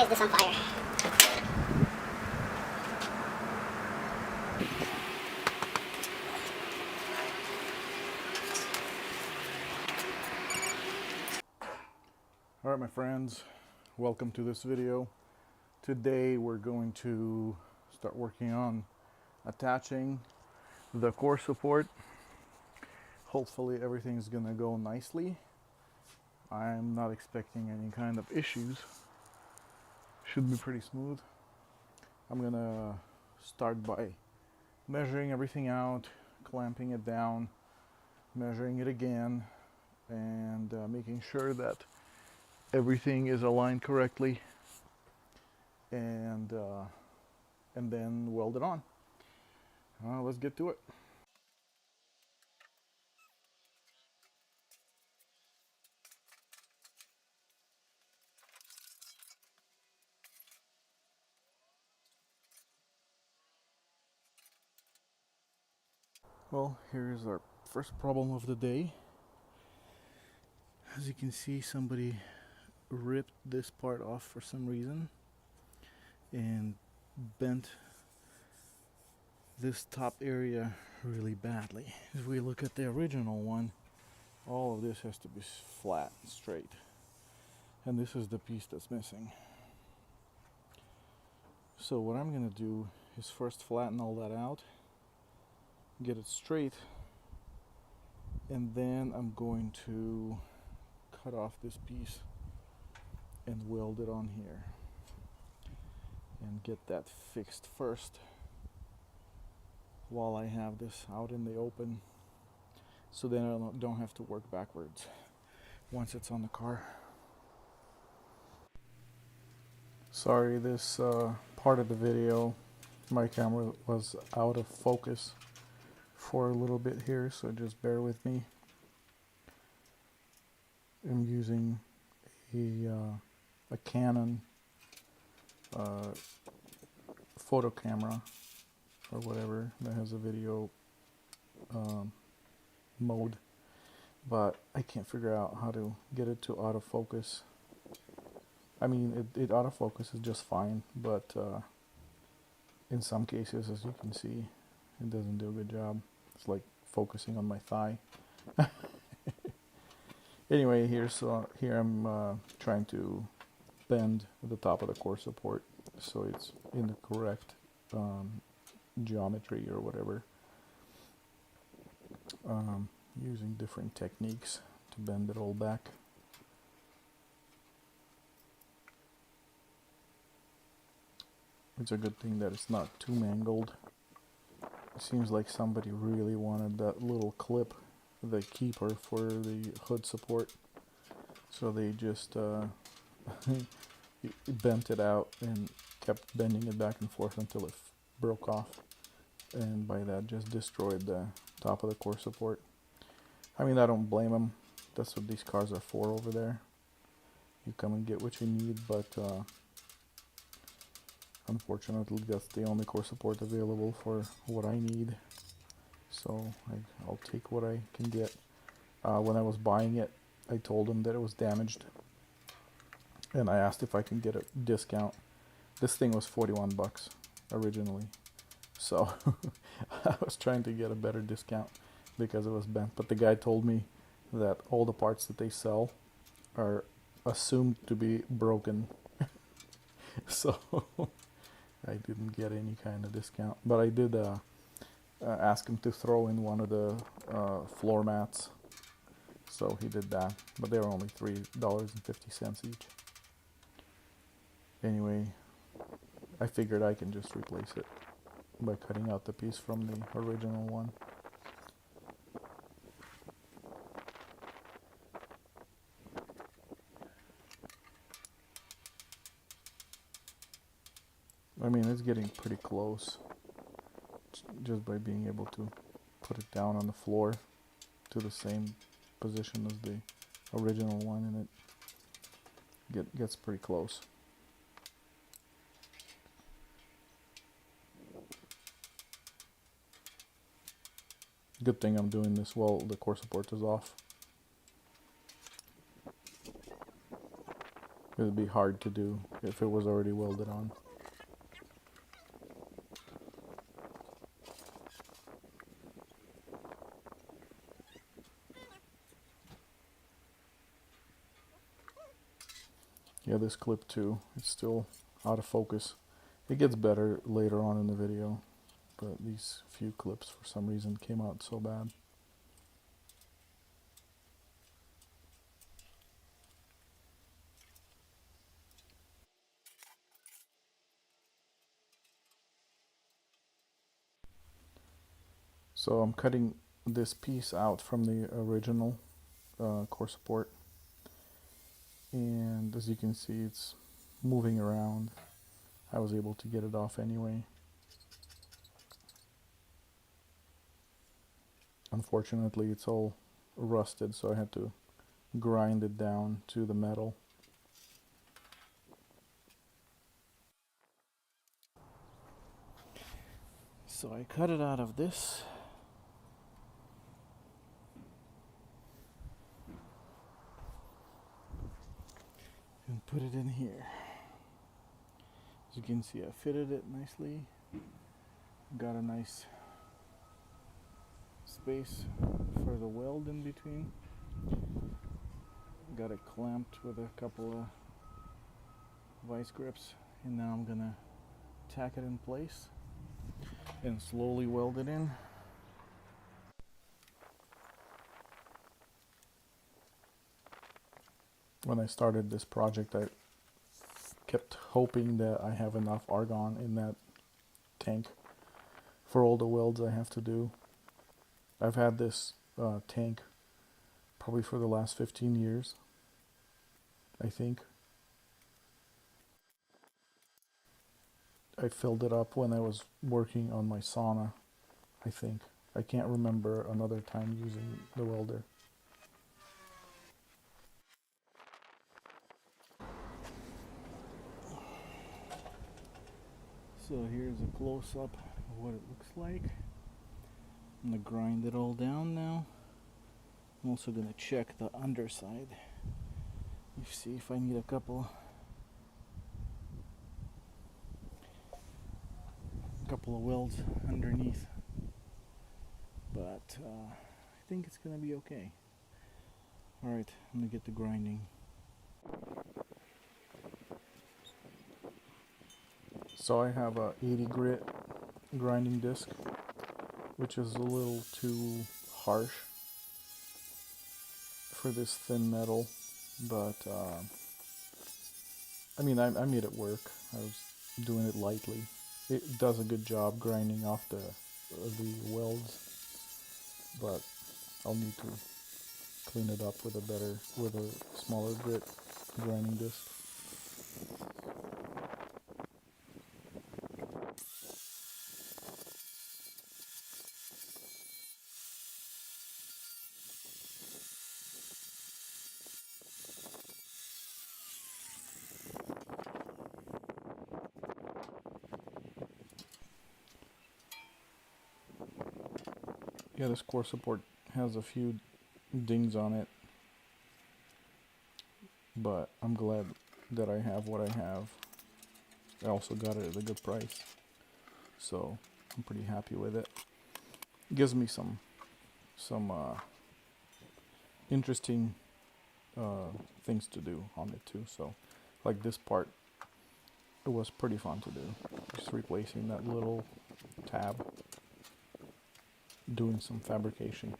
Why is this on fire? Alright my friends, welcome to this video. Today we're going to start working on attaching the core support. Hopefully everything's gonna go nicely. I'm not expecting any kind of issues. Should be pretty smooth. I'm gonna start by measuring everything out, clamping it down, measuring it again, and making sure that everything is aligned correctly, and then weld it on. Let's get to it. Well, here's our first problem of the day. As you can see, somebody ripped this part off for some reason and bent this top area really badly. If we look at the original one, all of this has to be flat and straight, and this is the piece that's missing. So what I'm gonna do is first flatten all that out, get it straight, and then I'm going to cut off this piece and weld it on here and get that fixed first while I have this out in the open, so then I don't have to work backwards once it's on the car. Sorry, this part of the video my camera was out of focus for a little bit here, so just bear with me. I'm using a Canon photo camera or whatever that has a video mode, but I can't figure out how to get it to autofocus. I mean, it autofocuses just fine, but in some cases, as you can see, it doesn't do a good job. It's like focusing on my thigh. Anyway, here I'm trying to bend the top of the core support so it's in the correct geometry or whatever, using different techniques to bend it all back. It's a good thing that it's not too mangled. It seems like somebody really wanted that little clip, the keeper for the hood support, so they just bent it out and kept bending it back and forth until it broke off, and by that just destroyed the top of the core support. I mean, I don't blame them. That's what these cars are for over there. You come and get what you need, but unfortunately that's the only core support available for what I need, so I'll take what I can get. When I was buying it, I told them that it was damaged, and I asked if I can get a discount. This thing was 41 bucks originally, so I was trying to get a better discount because it was bent, but the guy told me that all the parts that they sell are assumed to be broken. So I didn't get any kind of discount, but I did ask him to throw in one of the floor mats, so he did that, but they were only $3.50 each. Anyway, I figured I can just replace it by cutting out the piece from the original one. I mean, it's getting pretty close just by being able to put it down on the floor to the same position as the original one, and it gets pretty close. Good thing I'm doing this while the core support is off. It would be hard to do if it was already welded on. Yeah, this clip too, it's still out of focus. It gets better later on in the video, but these few clips for some reason came out so bad. So I'm cutting this piece out from the original core support, and as you can see, it's moving around. I was able to get it off anyway. Unfortunately, it's all rusted, so I had to grind it down to the metal. So I cut it out of this. And put it in here. As you can see, I fitted it nicely. Got a nice space for the weld in between. Got it clamped with a couple of vice grips, and now I'm gonna tack it in place and slowly weld it in. When I started this project, I kept hoping that I have enough argon in that tank for all the welds I have to do. I've had this tank probably for the last 15 years, I think. I filled it up when I was working on my sauna, I think. I can't remember another time using the welder. So here's a close-up of what it looks like. I'm going to grind it all down now. I'm also going to check the underside. See if I need a couple of welds underneath. But I think it's going to be okay. Alright, I'm going to get to grinding. So I have a 80 grit grinding disc, which is a little too harsh for this thin metal, but I mean, I made it work. I was doing it lightly. It does a good job grinding off the welds, but I'll need to clean it up with a smaller grit grinding disc. Yeah, this core support has a few dings on it, but I'm glad that I have what I have. I also got it at a good price, so I'm pretty happy with it. It gives me some interesting things to do on it too. So, like this part, it was pretty fun to do. Just replacing that little tab, doing some fabrication.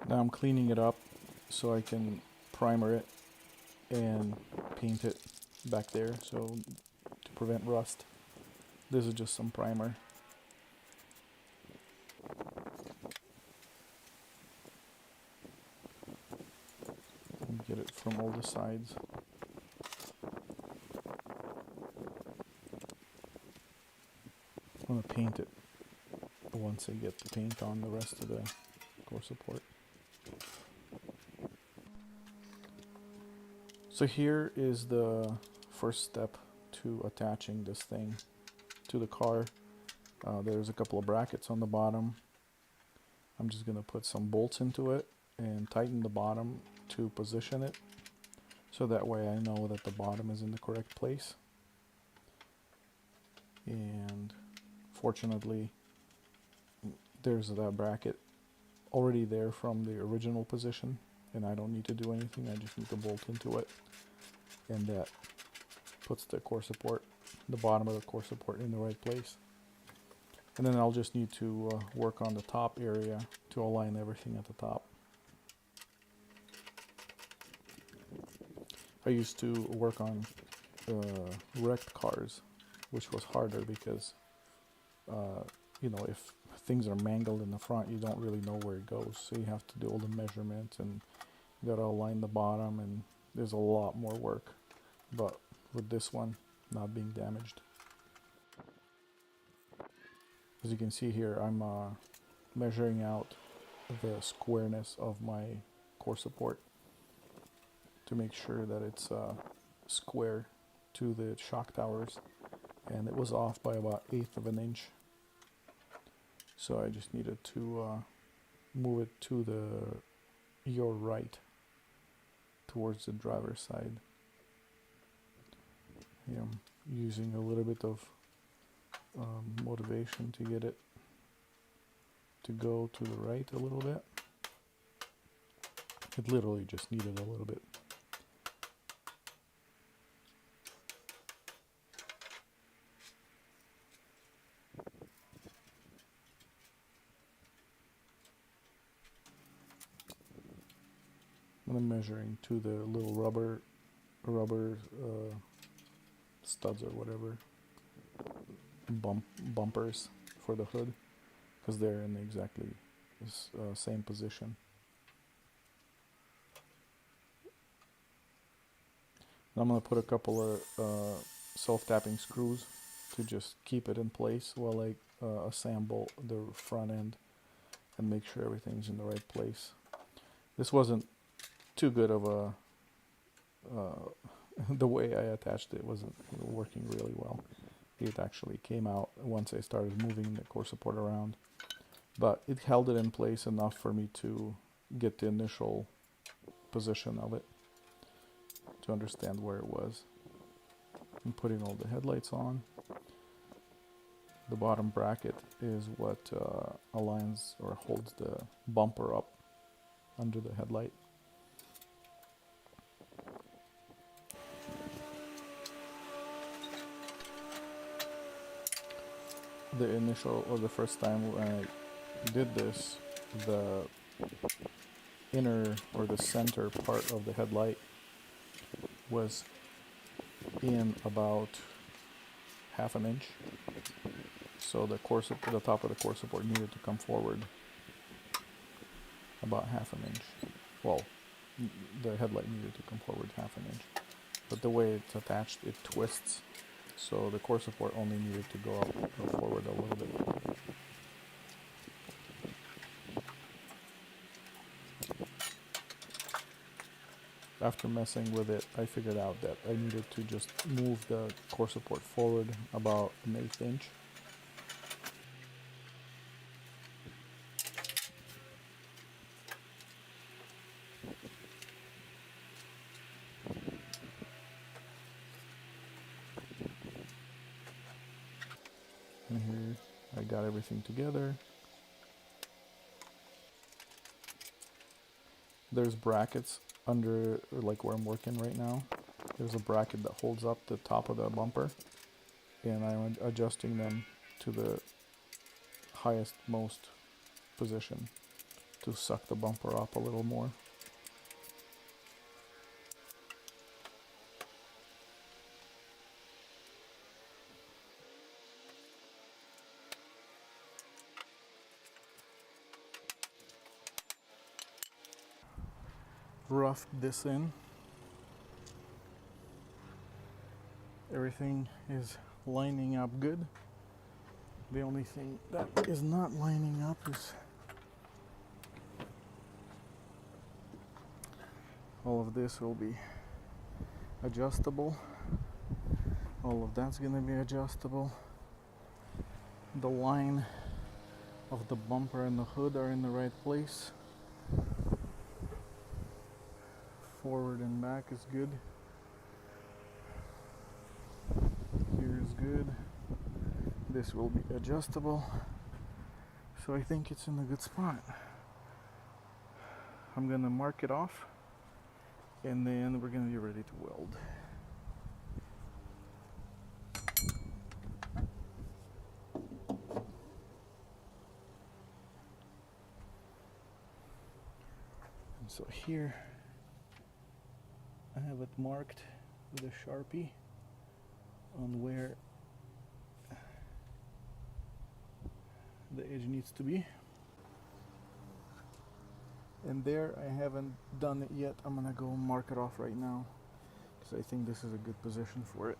Now I'm cleaning it up so I can primer it and paint it back there, so to prevent rust. This is just some primer. Get it from all the sides. I'm going to paint it once I get the paint on the rest of the core support. So here is the first step to attaching this thing to the car. There's a couple of brackets on the bottom. I'm just going to put some bolts into it and tighten the bottom to position it, so that way I know that the bottom is in the correct place. And fortunately, there's that bracket already there from the original position, and I don't need to do anything. I just need to bolt into it, and that puts the core support, the bottom of the core support, in the right place. And then I'll just need to work on the top area to align everything at the top. I used to work on wrecked cars, which was harder because you know, if things are mangled in the front, you don't really know where it goes, so you have to do all the measurements and you gotta align the bottom, and there's a lot more work. But with this one not being damaged, as you can see here, I'm measuring out the squareness of my core support to make sure that it's square to the shock towers, and it was off by about 1/8 of an inch. So I just needed to move it to your right, towards the driver's side. I'm using a little bit of motivation to get it to go to the right a little bit. It literally just needed a little bit. I'm measuring to the little rubber studs or whatever, bumpers for the hood, because they're in exactly the same position. And I'm going to put a couple of self-tapping screws to just keep it in place while I assemble the front end and make sure everything's in the right place. This wasn't too good of a the way I attached it wasn't working really well. It actually came out once I started moving the core support around, but it held it in place enough for me to get the initial position of it, to understand where it was. I'm putting all the headlights on. The bottom bracket is what aligns or holds the bumper up under the headlight. The initial, or the first time when I did this, the inner or the center part of the headlight was in about 1/2 inch. So the top of the core support needed to come forward about 1/2 inch. Well, the headlight needed to come forward 1/2 inch. But the way it's attached, it twists. So the core support only needed to go forward a little bit. After messing with it, I figured out that I needed to just move the core support forward about 1/8 inch. And here I got everything together. There's brackets under, like where I'm working right now. There's a bracket that holds up the top of the bumper, and I'm adjusting them to the highest most position to suck the bumper up a little more. Roughed this in. Everything is lining up good. The only thing that is not lining up is all of this will be adjustable. All of that's going to be adjustable. The line of the bumper and the hood are in the right place. Forward and back is good. Here is good. This will be adjustable. So I think it's in a good spot. I'm gonna mark it off and then we're gonna be ready to weld. And so here I have it marked with a Sharpie on where the edge needs to be. And there, I haven't done it yet. I'm gonna go mark it off right now because I think this is a good position for it.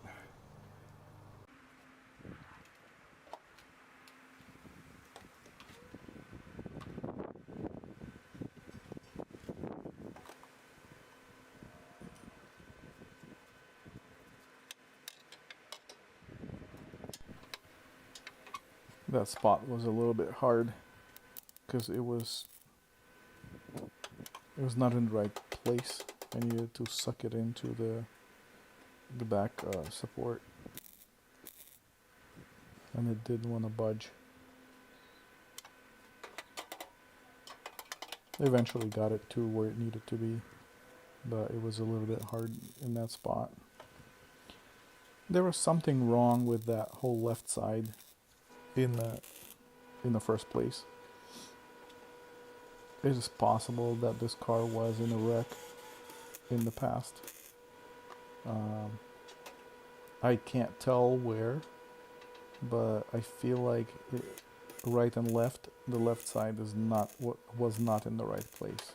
That spot was a little bit hard because it was not in the right place. I needed to suck it into the back support, and it didn't want to budge. I eventually got it to where it needed to be, but it was a little bit hard in that spot. There was something wrong with that whole left side in the first place. It is possible that this car was in a wreck in the past. I can't tell where, but I feel like right and left, the left side is was not in the right place.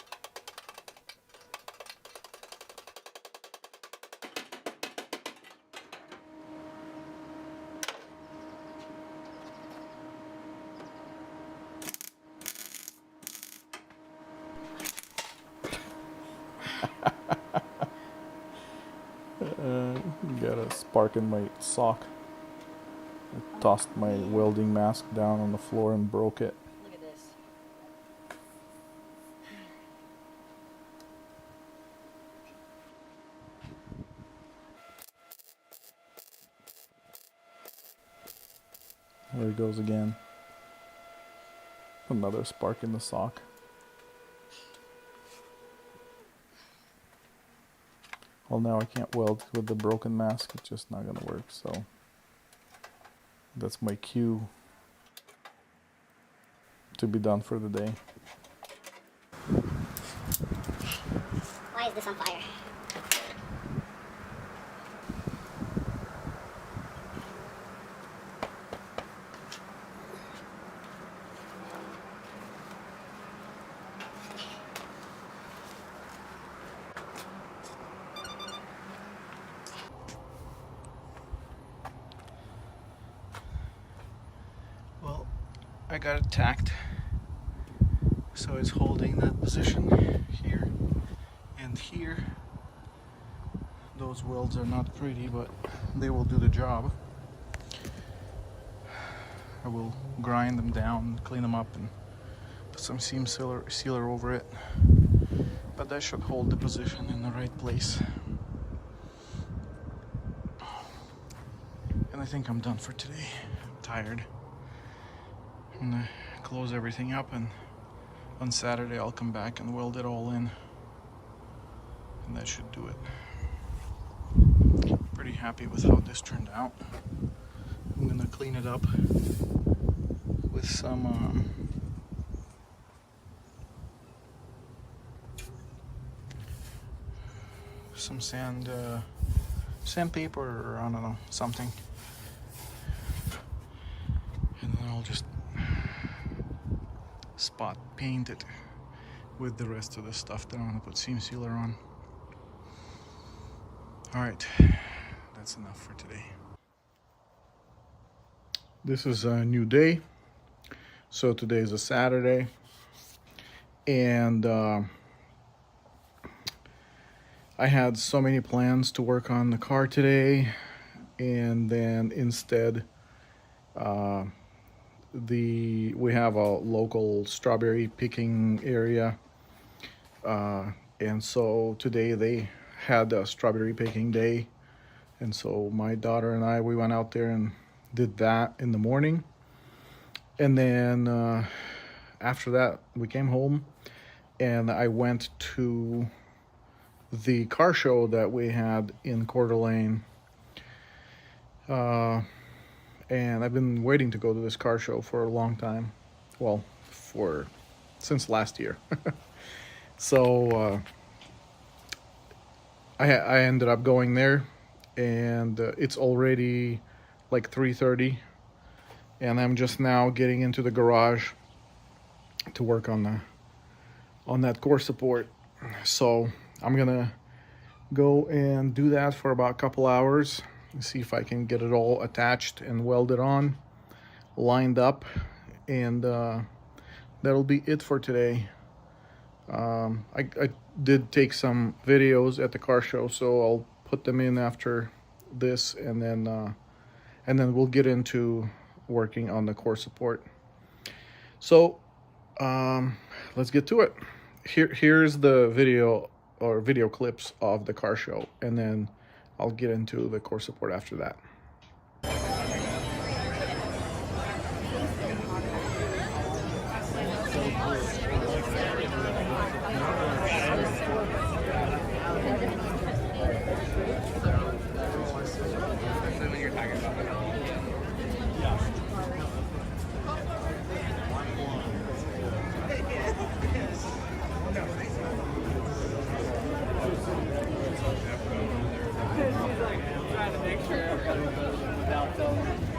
Got a spark in my sock. I tossed my welding mask down on the floor and broke it. Look at this. There it goes again. Another spark in the sock. Well, now I can't weld with the broken mask. It's just not gonna work, so that's my cue to be done for the day. Why is this on fire? Well, I got it tacked, so it's holding that position here and here. Those welds are not pretty, but they will do the job. I will grind them down, clean them up, and put some seam sealer over it. But that should hold the position in the right place. And I think I'm done for today. I'm tired. I'm gonna close everything up, and on Saturday I'll come back and weld it all in. And that should do it. Pretty happy with how this turned out. I'm gonna clean it up with some sandpaper, or I don't know, something. And then I'll just spot paint it with the rest of the stuff that I'm gonna put seam sealer on. Alright, that's enough for today. This is a new day. So today is a Saturday, and I had so many plans to work on the car today, and then instead we have a local strawberry picking area, and so today they had a strawberry picking day, and so my daughter and we went out there and did that in the morning, and then after that we came home and I went to the car show that we had in Coeur d'Alene, and I've been waiting to go to this car show for a long time. Well, since last year. So I ended up going there, and it's already like 3:30, and I'm just now getting into the garage to work on that core support. So I'm gonna go and do that for about a couple hours and see if I can get it all attached and welded on, lined up, and that'll be it for today. I did take some videos at the car show, so I'll put them in after this, and then we'll get into working on the core support. So let's get to it. Here's the video clips of the car show, and then I'll get into the core support after that.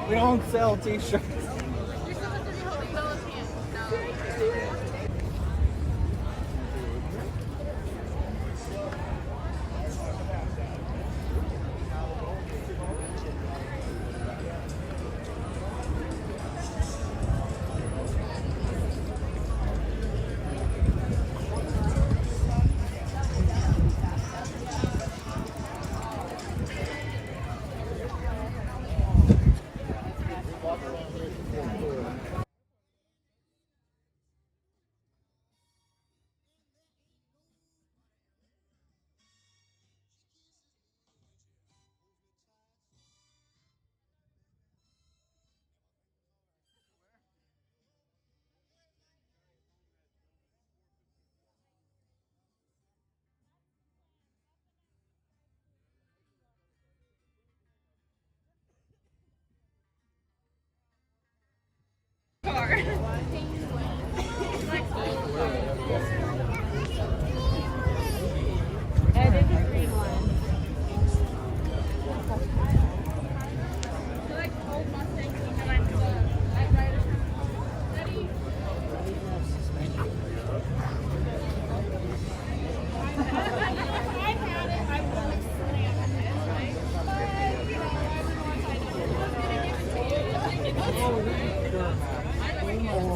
We don't sell t-shirts.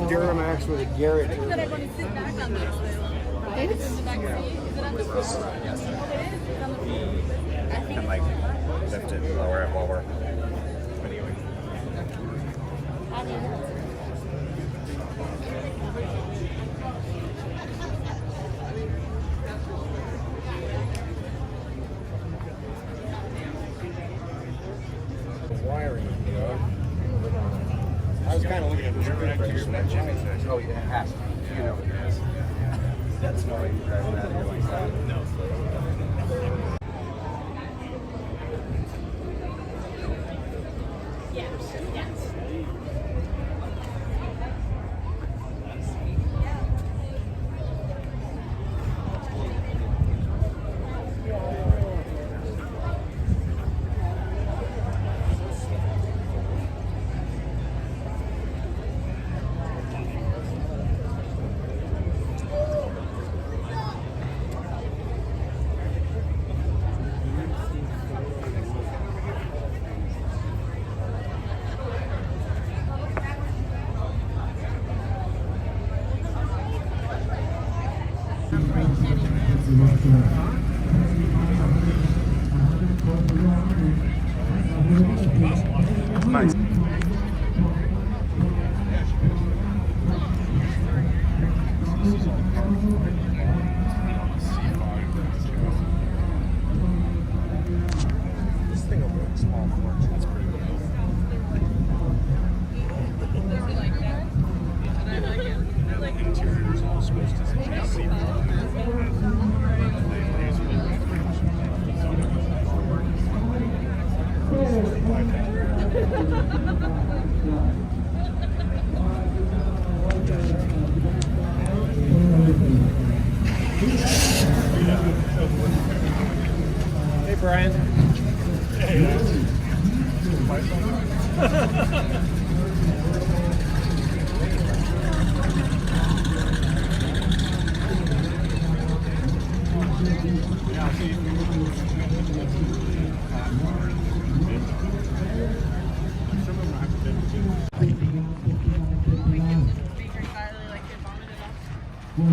Duramax with a Garrett. And like lift it, lower it while we're videoing. Wiring, you know. I was kind of looking at the screen. Oh, yeah, it has to. You know it is. That's why you drive that here like that. No. Nice. This thing will make a small fortune. It's pretty cool. The interior's all supposed to see Hey, Brian.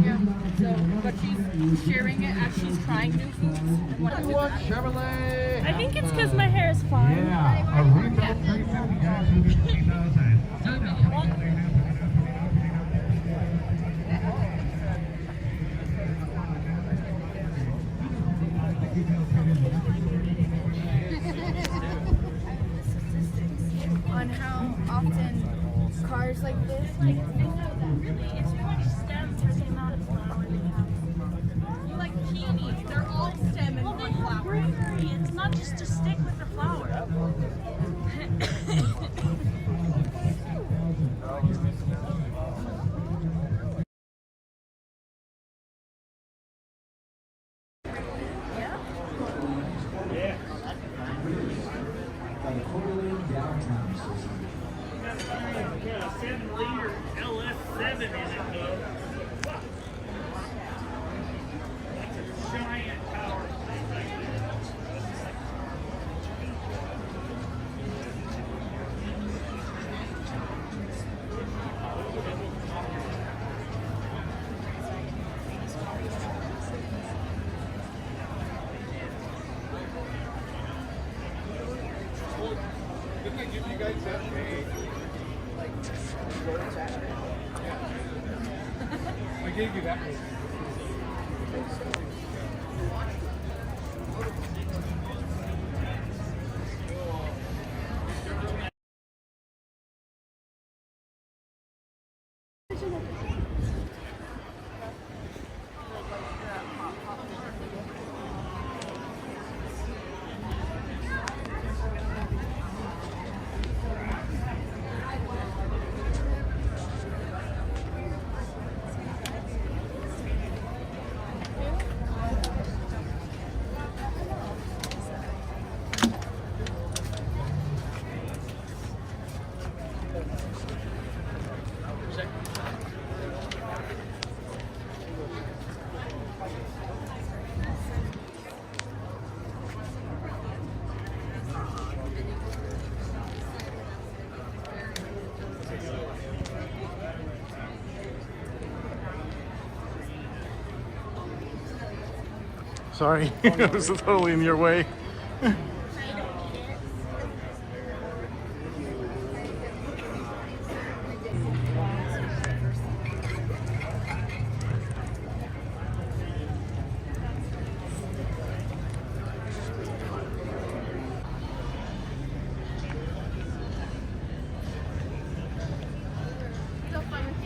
Yeah, so, but she's sharing it as she's trying new foods. And what Chevrolet. I think it's because my hair is fine. Yeah, a retail 350 guys who get 15,000. on how often cars like this, Like, they have that really, it's pretty stem for the amount of flower they have. like peonies, they're all stem and Well, they one have flower. greenery. It's not just to stick with the flower. Got a 7-liter LS7 in it, though. That's a giant power thing right there. Didn't I give you guys that? I gave you that one. Sorry, it was totally in your way.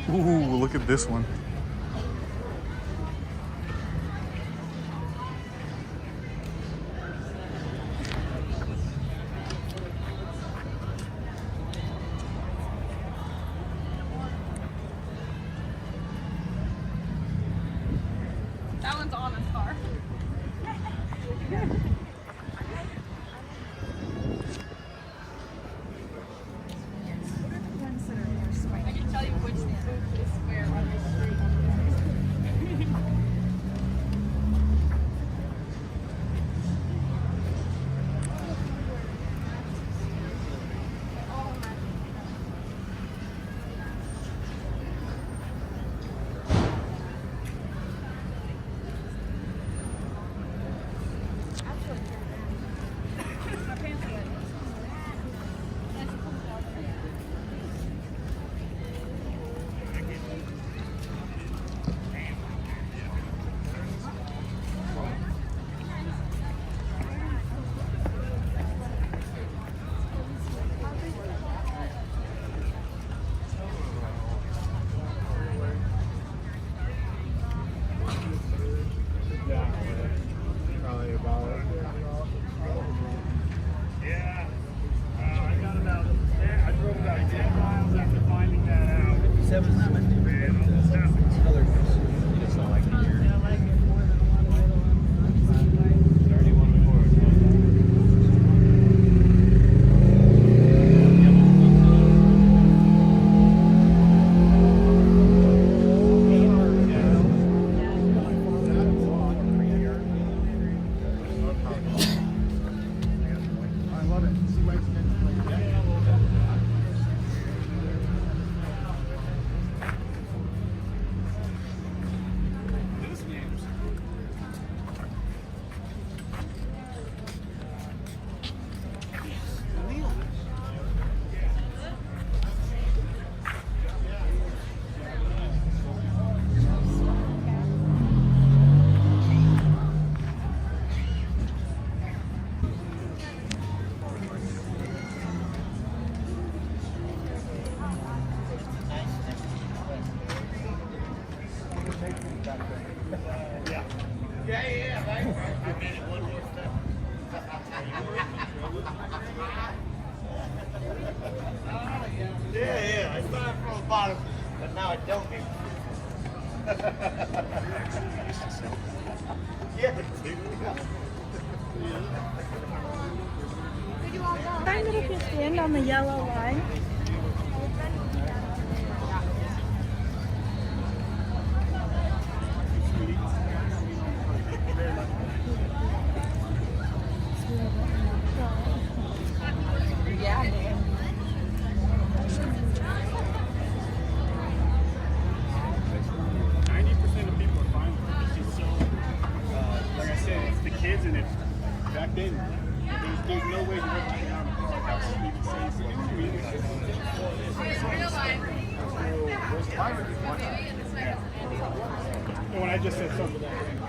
Ooh, look at this one. That one's on a car. I can tell you which booth is where on the street. 77 is my favorite. Other ones, you just don't like it here. I like it more than a lot of the other ones. Yeah, I started from the bottom, but now I don't need yeah, Kind of if you stand on the yellow line. Yeah, man. 90% of people are fine with it. It's just so, like I said, it's the kids and it's back then. There's no way you would take out a car like how people say it's like, and when I just said something like that.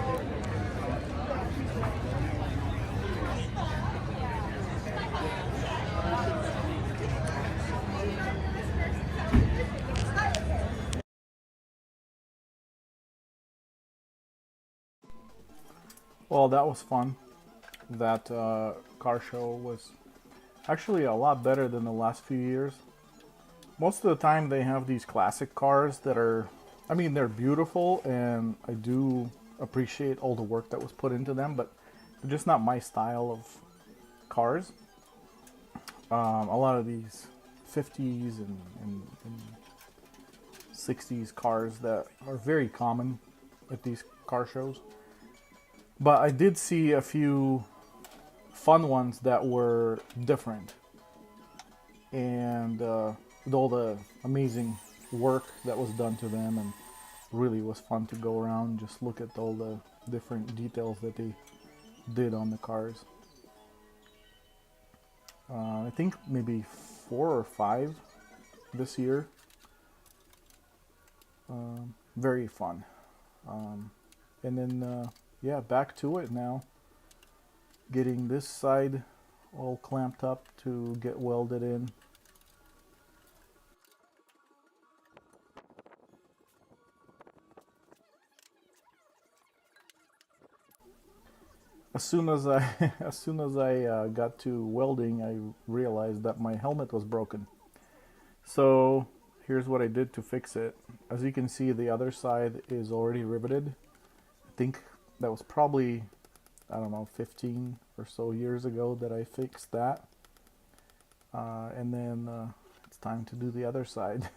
Well, that was fun. That car show was actually a lot better than the last few years. Most of the time they have these classic cars that are, I mean, they're beautiful and I do appreciate all the work that was put into them, but they're just not my style of cars. A lot of these 50s and 60s cars that are very common at these car shows. But I did see a few fun ones that were different. And with all the amazing work that was done to them, and really was fun to go around and just look at all the different details that they did on the cars. I think maybe 4 or 5 this year. Very fun. And then yeah, back to it now. Getting this side all clamped up to get welded in. As soon as I got to welding, I realized that my helmet was broken. So here's what I did to fix it. As you can see, the other side is already riveted. I think that was probably, I don't know, 15 or so years ago that I fixed that. And then it's time to do the other side.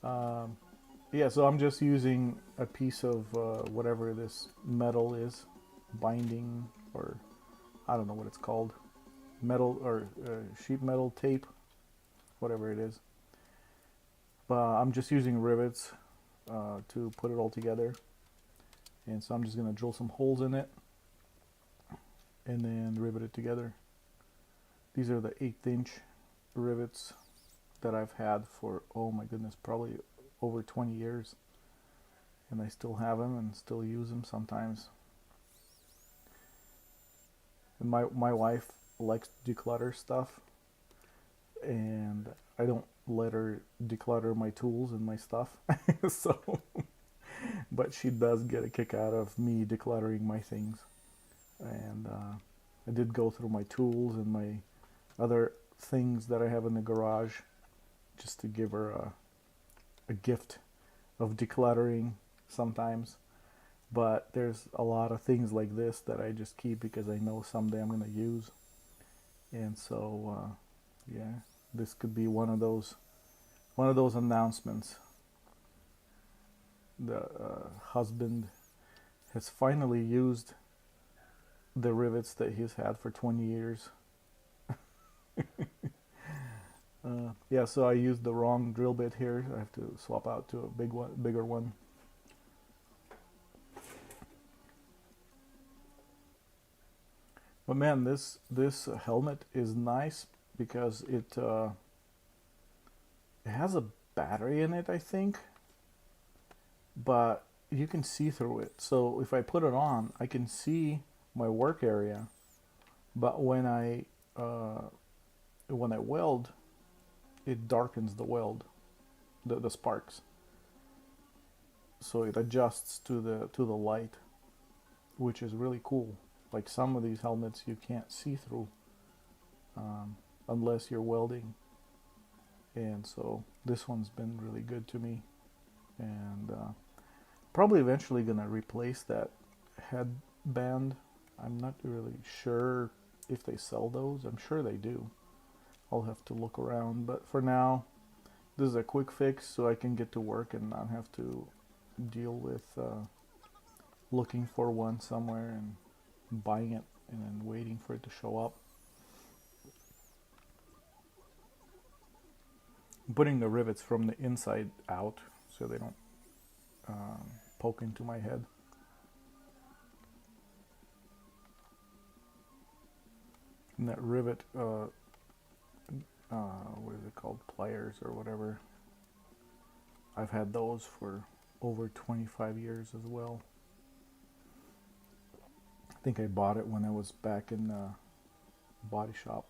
Yeah, so I'm just using a piece of whatever this metal is, binding, or I don't know what it's called, metal or sheet metal tape, whatever it is. But I'm just using rivets to put it all together. And so I'm just going to drill some holes in it and then rivet it together. These are the 1/8 inch rivets that I've had for, oh my goodness, probably over 20 years, and I still have them and still use them sometimes. And my wife likes to declutter stuff, and I don't let her declutter my tools and my stuff. So but she does get a kick out of me decluttering my things. And I did go through my tools and my other things that I have in the garage just to give her a gift of decluttering sometimes. But there's a lot of things like this that I just keep because I know someday I'm gonna use. And so, yeah, this could be one of those announcements. The husband has finally used the rivets that he's had for 20 years. Yeah, so I used the wrong drill bit here. I have to swap out to a bigger one. But man, this helmet is nice because it has a battery in it, I think, but you can see through it. So if I put it on, I can see my work area, but when I weld, it darkens the weld, the sparks. So it adjusts to the light, which is really cool. Like some of these helmets you can't see through unless you're welding. And so this one's been really good to me. And probably eventually gonna replace that headband. I'm not really sure if they sell those. I'm sure they do. I'll have to look around. But for now, this is a quick fix so I can get to work and not have to deal with looking for one somewhere and buying it and then waiting for it to show up. I'm putting the rivets from the inside out so they don't poke into my head. And that rivet, what is it called, pliers or whatever, I've had those for over 25 years as well. I think I bought it when I was back in the body shop.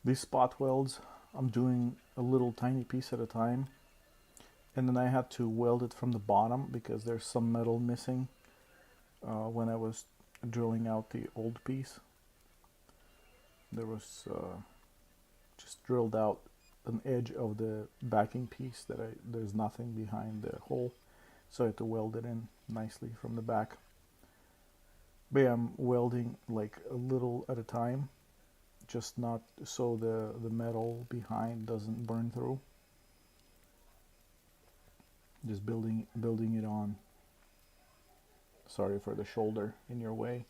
These spot welds, I'm doing a little tiny piece at a time, and then I had to weld it from the bottom because there's some metal missing when I was drilling out the old piece. There was just drilled out an edge of the backing piece that there's nothing behind the hole, so I had to weld it in nicely from the back. But yeah, I'm welding like a little at a time, just not so the metal behind doesn't burn through. Just building it on. Sorry for the shoulder in your way.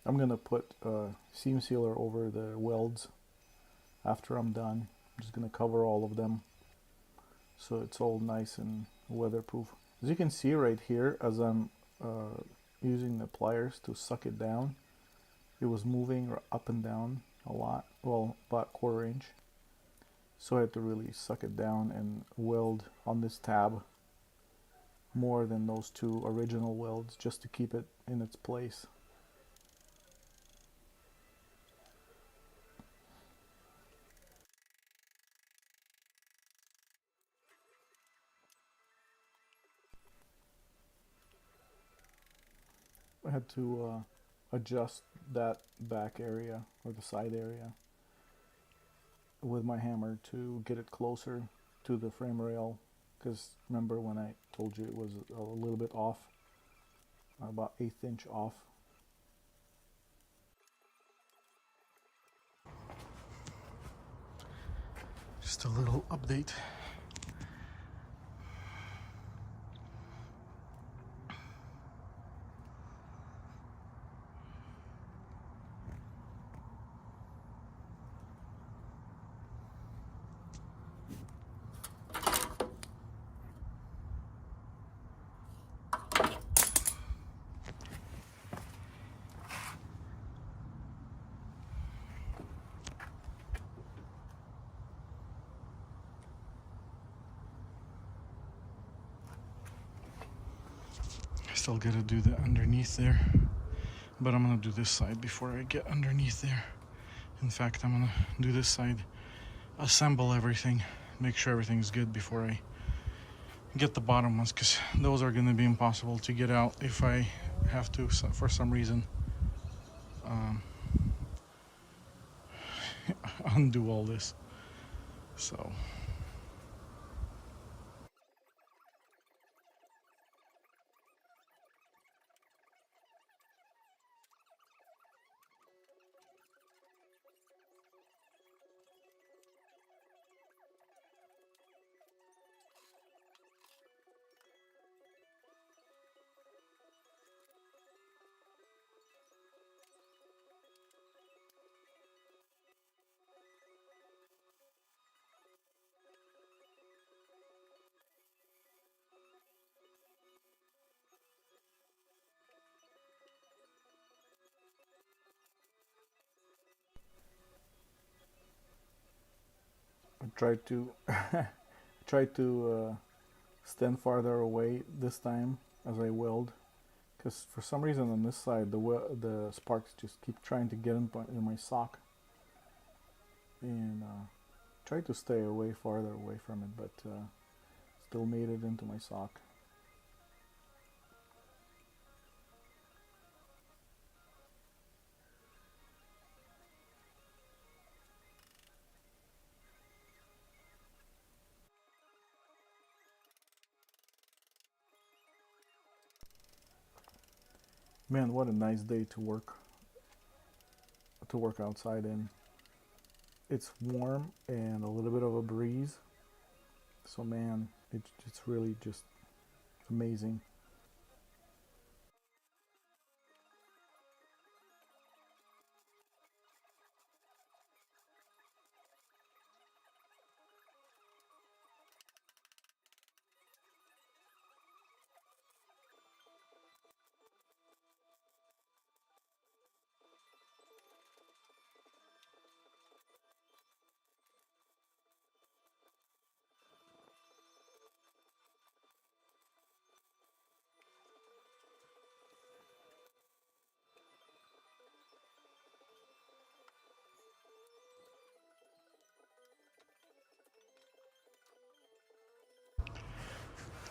I'm gonna put seam sealer over the welds after I'm done. I'm just gonna cover all of them so it's all nice and weatherproof. As you can see right here, as I'm using the pliers to suck it down, it was moving up and down a lot, well, about 1/4 inch. So I had to really suck it down and weld on this tab more than those two original welds just to keep it in its place. I had to adjust that back area or the side area with my hammer to get it closer to the frame rail, because remember when I told you it was a little bit off, about 1/8 inch off. Just a little update. still gotta do the underneath there, but I'm gonna do this side before I get underneath there. In fact, I'm gonna do this side, assemble everything, make sure everything's good before I get the bottom ones, because those are gonna be impossible to get out if I have to, for some reason, undo all this. So I tried to stand farther away this time as I weld, because for some reason on this side the sparks just keep trying to get in my sock, and tried to stay farther away from it, but still made it into my sock. Man, what a nice day to work outside in. It's warm and a little bit of a breeze, so man, it's really just amazing.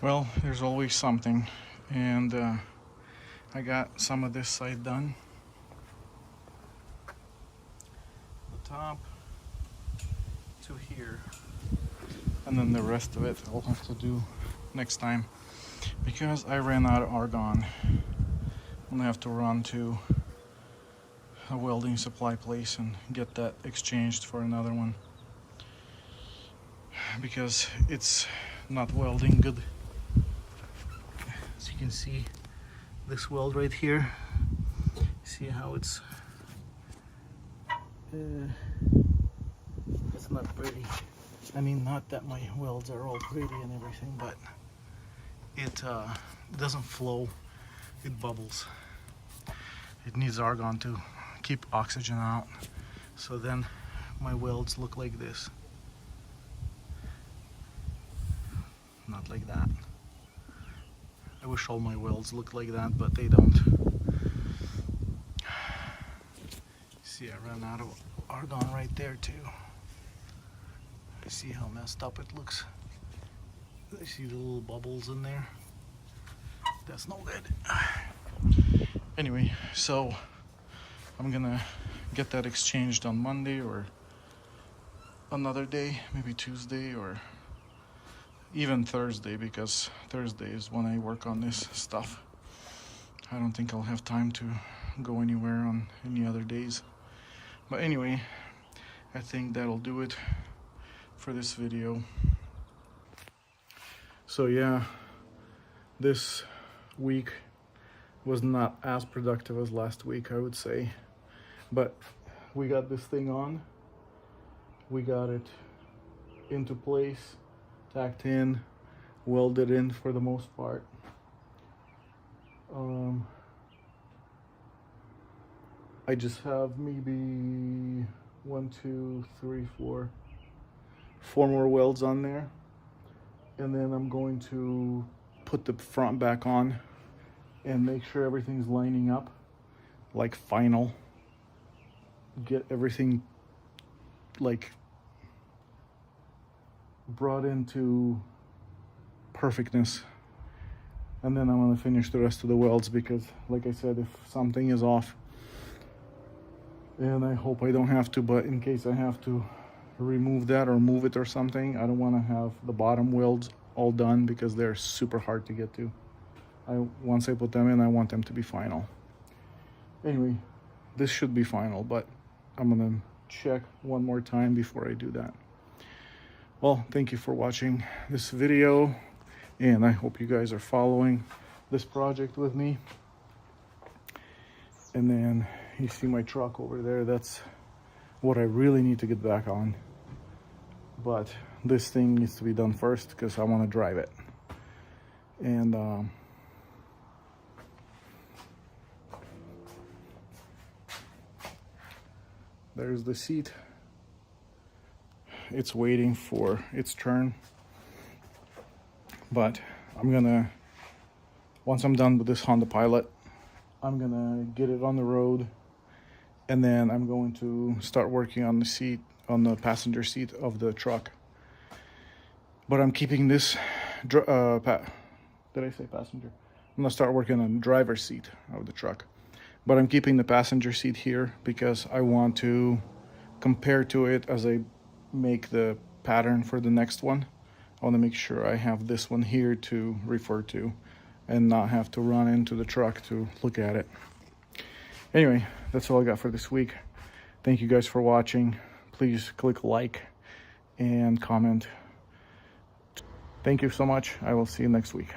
Well, there's always something, and I got some of this side done. The top to here, and then the rest of it I'll have to do next time, because I ran out of argon. I'm gonna have to run to a welding supply place and get that exchanged for another one, because it's not welding good. As you can see, this weld right here, see how it's not pretty. I mean, not that my welds are all pretty and everything, but it doesn't flow, it bubbles. It needs argon to keep oxygen out, so then my welds look like this, not like that. I wish all my welds looked like that, but they don't. See, I ran out of argon right there too. See how messed up it looks? I see the little bubbles in there. That's no good. Anyway, so I'm gonna get that exchanged on Monday or another day, maybe Tuesday or even Thursday, because Thursday is when I work on this stuff. I don't think I'll have time to go anywhere on any other days. But anyway, I think that'll do it for this video. So yeah, this week was not as productive as last week, I would say. But we got this thing on. We got it into place, tacked in, welded in for the most part. I just have maybe 1, 2, 3, 4 more welds on there, and then I'm going to put the front back on and make sure everything's lining up like final. Get everything like brought into perfectness, and then I'm gonna finish the rest of the welds, because like I said, if something is off, and I hope I don't have to, but in case I have to remove that or move it or something, I don't want to have the bottom welds all done because they're super hard to get to. Once I put them in, I want them to be final. Anyway, this should be final, but I'm gonna check one more time before I do that. Well, thank you for watching this video, and I hope you guys are following this project with me. And then you see my truck over there. That's what I really need to get back on. But this thing needs to be done first because I want to drive it. And there's the seat. It's waiting for its turn. But I'm gonna, once I'm done with this Honda Pilot, I'm gonna get it on the road, and then I'm going to start working on the seat, on the passenger seat of the truck. But I'm keeping this, did I say passenger? I'm gonna start working on the driver's seat of the truck. But I'm keeping the passenger seat here because I want to compare to it as I make the pattern for the next one. I want to make sure I have this one here to refer to and not have to run into the truck to look at it. Anyway, that's all I got for this week. Thank you guys for watching. Please click like and comment. Thank you so much. I will see you next week.